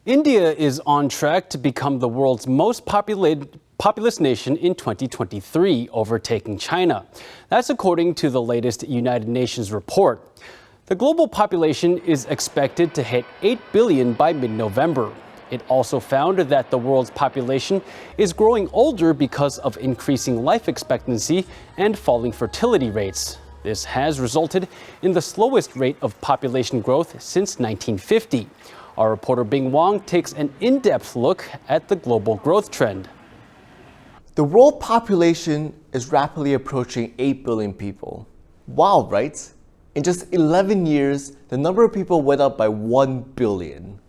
India is on track to become the world's most populous nation in 2023, overtaking China. That's according to the latest United Nations report. The global population is expected to hit 8 billion by mid-November. It also found that the world's population is growing older because of increasing life expectancy and falling fertility rates. This has resulted in the slowest rate of population growth since 1950. Our reporter Wang takes an in-depth look at the global growth trend. The world population is rapidly approaching 8 billion people. Wow, right? In just 11 years, the number of people went up by 1 billion.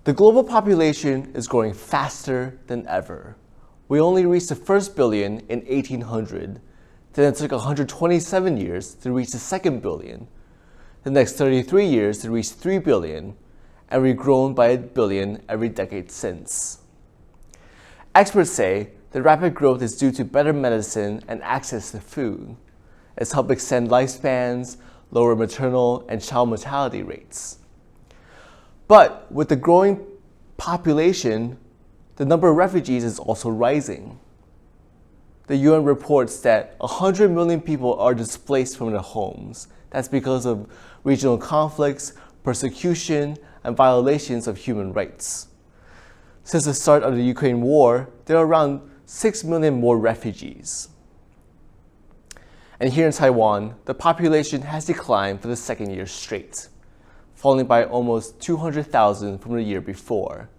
The global population is growing faster than ever. We only reached the first billion in 1800. Then it took 127 years to reach the second billion. The next 33 years to reach 3 billion. And we've grown by 1 billion every decade since. Experts say the rapid growth is due to better medicine and access to food. It's helped extend lifespans, lower maternal and child mortality rates. But with the growing population, the number of refugees is also rising. The UN reports that 100 million people are displaced from their homes. That's because of regional conflicts, persecution, and violations of human rights. Since the start of the Ukraine war, there are around 6 million more refugees. And here in Taiwan, the population has declined for the second year straight, falling by almost 200,000 from the year before.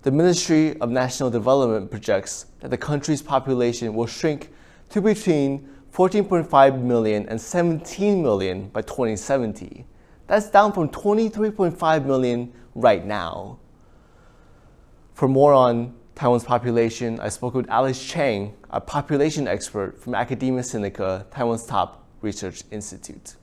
The Ministry of National Development projects that the country's population will shrink to between 14.5 million and 17 million by 2070. That's down from 23.5 million right now. For more on Taiwan's population, I spoke with Alice Chang, a population expert from Academia Sinica, Taiwan's top research institute.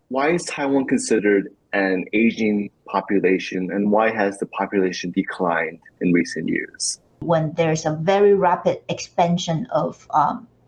Why is Taiwan considered an aging population, and why has the population declined in recent years? When there's a very rapid expansion of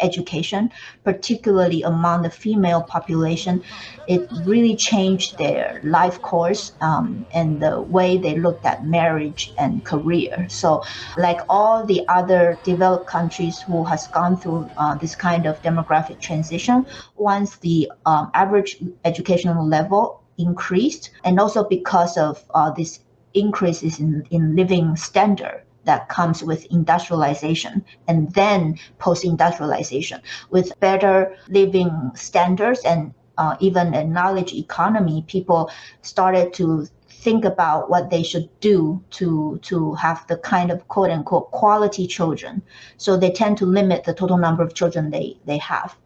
education, particularly among the female population, it really changed their life course and the way they looked at marriage and career. So like all the other developed countries who has gone through this kind of demographic transition, once the average educational level increased, and also because of this increases in living standard that comes with industrialization and then post-industrialization, with better living standards and even a knowledge economy, people started to think about what they should do to have the kind of quote-unquote quality children. So they tend to limit the total number of children they have.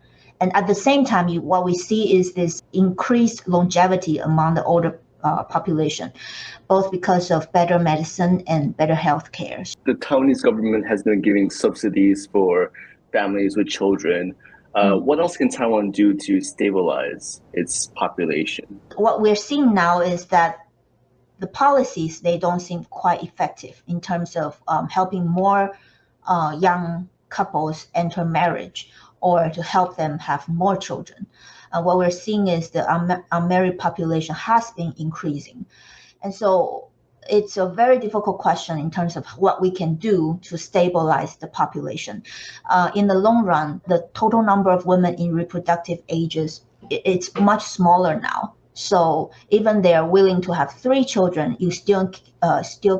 And at the same time, what we see is this increased longevity among the older population, both because of better medicine and better health care. The Taiwanese government has been giving subsidies for families with children. What else can Taiwan do to stabilize its population? What we're seeing now is that the policies, they don't seem quite effective in terms of helping more young couples enter marriage or to help them have more children. What we're seeing is the unmarried population has been increasing. And so it's a very difficult question in terms of what we can do to stabilize the population. In the long run, the total number of women in reproductive ages, it's much smaller now. So even they are willing to have 3 children, you still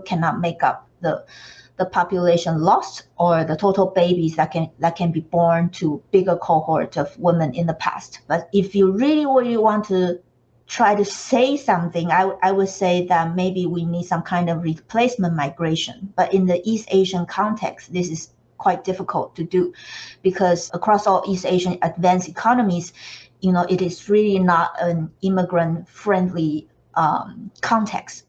cannot make up the population loss or the total babies that can be born to bigger cohort of women in the past. But if you really want to try to say something, I would say that maybe we need some kind of replacement migration. But in the East Asian context, this is quite difficult to do because across all East Asian advanced economies, it is really not an immigrant-friendly context.